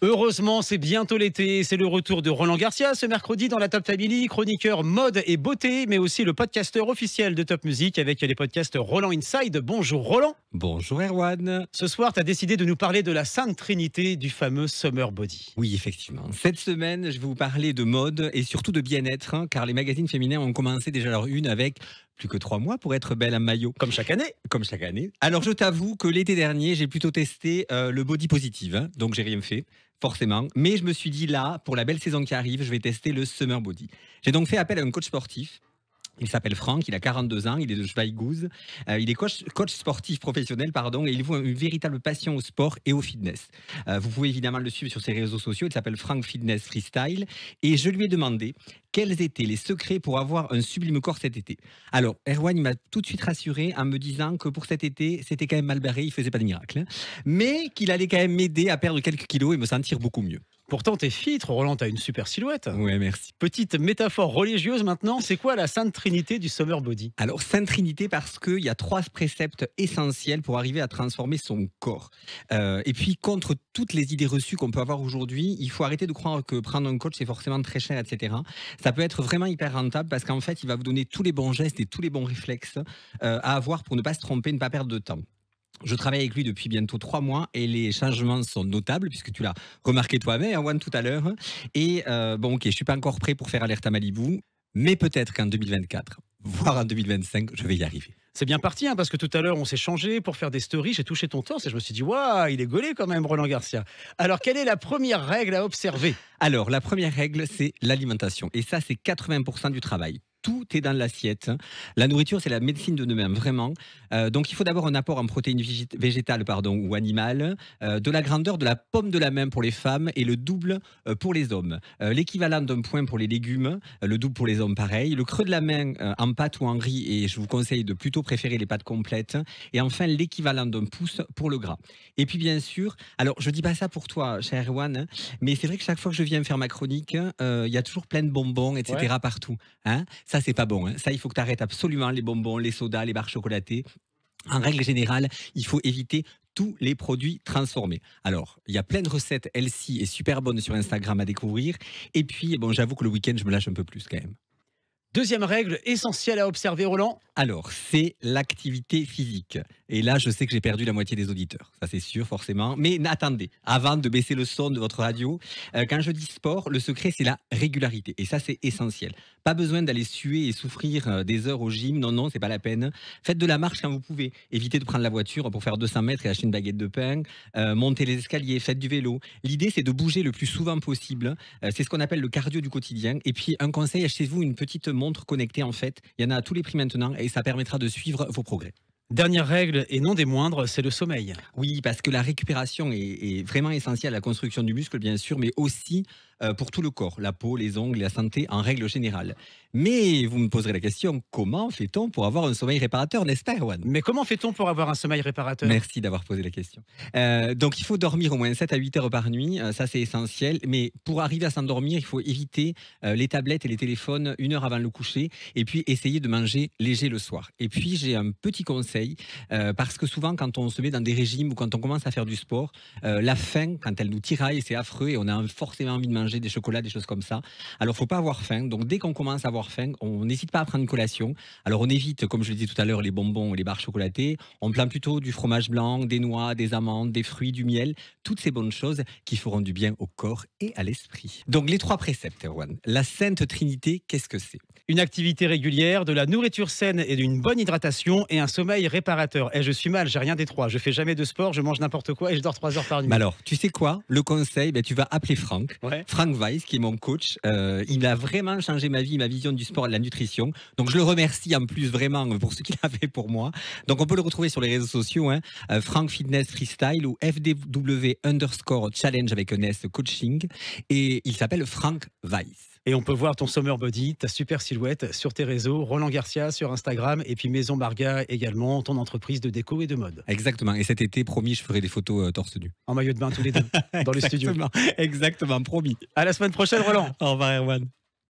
Heureusement, c'est bientôt l'été. C'est le retour de Roland Garcia ce mercredi dans la Top Family, chroniqueur mode et beauté, mais aussi le podcasteur officiel de Top Music avec les podcasts Roland Inside. Bonjour Roland. Bonjour Erwan. Ce soir, tu as décidé de nous parler de la sainte trinité du fameux Summer Body. Oui, effectivement. Cette semaine, je vais vous parler de mode et surtout de bien-être, car les magazines féminins ont commencé déjà leur une avec plus que 3 mois pour être belle en maillot. Comme chaque année. Comme chaque année. Alors, je t'avoue que l'été dernier, j'ai plutôt testé le body positive, donc j'ai rien fait. Forcément, mais je me suis dit là, pour la belle saison qui arrive, je vais tester le Summer Body. J'ai donc fait appel à un coach sportif. Il s'appelle Franck, il a 42 ans, il est de Schweighouse. Il est coach sportif professionnel, et il voue une véritable passion au sport et au fitness. Vous pouvez évidemment le suivre sur ses réseaux sociaux, il s'appelle Franck Fitness Freestyle. Et je lui ai demandé quels étaient les secrets pour avoir un sublime corps cet été. Alors, Erwan, il m'a tout de suite rassuré en me disant que pour cet été, c'était quand même mal barré, il faisait pas de miracle. Mais qu'il allait quand même m'aider à perdre quelques kilos et me sentir beaucoup mieux. Pourtant, t'es filtre, Roland, t'as une super silhouette. Ouais, merci. Petite métaphore religieuse maintenant, c'est quoi la sainte trinité du Summer Body? Alors, Sainte Trinité, parce qu'il y a 3 préceptes essentiels pour arriver à transformer son corps. Et puis, contre toutes les idées reçues qu'on peut avoir aujourd'hui, il faut arrêter de croire que prendre un coach, c'est forcément très cher, etc. Ça peut être vraiment hyper rentable parce qu'en fait, il va vous donner tous les bons gestes et tous les bons réflexes à avoir pour ne pas se tromper, ne pas perdre de temps. Je travaille avec lui depuis bientôt 3 mois et les changements sont notables puisque tu l'as remarqué toi-même, Erwan, tout à l'heure. Et bon, ok, je suis pas encore prêt pour faire alerte à Malibu, mais peut-être qu'en 2024, voire en 2025, je vais y arriver. C'est bien parti, parce que tout à l'heure, on s'est changé pour faire des stories. J'ai touché ton torse et je me suis dit, waouh, il est gaulé quand même, Roland Garcia. Alors, quelle est la première règle à observer? Alors, la première règle, c'est l'alimentation. Et ça, c'est 80% du travail. Tout est dans l'assiette. La nourriture, c'est la médecine de demain, vraiment. Donc, il faut d'abord un apport en protéines végétales ou animales, de la grandeur de la paume de la main pour les femmes et le double pour les hommes. L'équivalent d'un point pour les légumes, le double pour les hommes, pareil. Le creux de la main en pâte ou en riz, et je vous conseille de plutôt préférer les pâtes complètes. Et enfin, l'équivalent d'un pouce pour le gras. Et puis, bien sûr, alors, je dis pas ça pour toi, cher Erwan, mais c'est vrai que chaque fois que je viens faire ma chronique, il y a toujours plein de bonbons, etc. Ouais. partout. Ça, c'est pas bon. Ça, il faut que tu arrêtes absolument les bonbons, les sodas, les barres chocolatées. En règle générale, il faut éviter tous les produits transformés. Alors, il y a plein de recettes healthy et super bonnes sur Instagram à découvrir. Et puis, bon, j'avoue que le week-end, je me lâche un peu plus quand même. Deuxième règle essentielle à observer, Roland. Alors, c'est l'activité physique. Et là, je sais que j'ai perdu la moitié des auditeurs. Ça, c'est sûr, forcément. Mais attendez, avant de baisser le son de votre radio, quand je dis sport, le secret, c'est la régularité. Et ça, c'est essentiel. Pas besoin d'aller suer et souffrir des heures au gym. Non, non, c'est pas la peine. Faites de la marche quand vous pouvez. Évitez de prendre la voiture pour faire 200 mètres et acheter une baguette de pain. Montez les escaliers, faites du vélo. L'idée, c'est de bouger le plus souvent possible. C'est ce qu'on appelle le cardio du quotidien. Et puis, un conseil, achetez-vous une petite montre connectée, en fait. Il y en a à tous les prix maintenant et ça permettra de suivre vos progrès. Dernière règle, et non des moindres, c'est le sommeil. Oui, parce que la récupération est vraiment essentielle à la construction du muscle, bien sûr, mais aussi pour tout le corps, la peau, les ongles, la santé en règle générale. Mais vous me poserez la question, comment fait-on pour avoir un sommeil réparateur, n'est-ce pas, Erwan? Mais comment fait-on pour avoir un sommeil réparateur? Merci d'avoir posé la question. Donc, il faut dormir au moins 7 à 8 heures par nuit, ça c'est essentiel. Mais pour arriver à s'endormir, il faut éviter les tablettes et les téléphones 1 heure avant le coucher. Et puis, essayer de manger léger le soir. Et puis, j'ai un petit conseil, parce que souvent, quand on se met dans des régimes ou quand on commence à faire du sport, la faim, quand elle nous tiraille, c'est affreux et on a forcément envie de manger des chocolats, des choses comme ça. Alors, faut pas avoir faim. Donc, dès qu'on commence à avoir faim, on n'hésite pas à prendre une collation. Alors, on évite, comme je le disais tout à l'heure, les bonbons et les barres chocolatées. On prend plutôt du fromage blanc, des noix, des amandes, des fruits, du miel. Toutes ces bonnes choses qui feront du bien au corps et à l'esprit. Donc, les 3 préceptes, Erwan. La Sainte Trinité, qu'est-ce que c'est? Une activité régulière, de la nourriture saine et d'une bonne hydratation et un sommeil réparateur. Et je suis mal, j'ai rien des 3. Je fais jamais de sport, je mange n'importe quoi et je dors 3 heures par nuit. Mais alors, tu sais quoi? Le conseil, tu vas appeler Franck. Ouais. Franck Weiss, qui est mon coach. Il a vraiment changé ma vie, ma vision du sport et de la nutrition. Donc, je le remercie en plus vraiment pour ce qu'il a fait pour moi. Donc, on peut le retrouver sur les réseaux sociaux, Franck Fitness Freestyle ou FDW_challenge avec un S coaching. Et il s'appelle Franck Weiss. Et on peut voir ton Summer Body, ta super silhouette sur tes réseaux, Roland Garcia sur Instagram et puis Maison Marga également, ton entreprise de déco et de mode. Exactement. Et cet été, promis, je ferai des photos torse nu. En maillot de bain tous les deux, dans le studio. Exactement, promis. À la semaine prochaine, Roland. Au revoir, Erwan.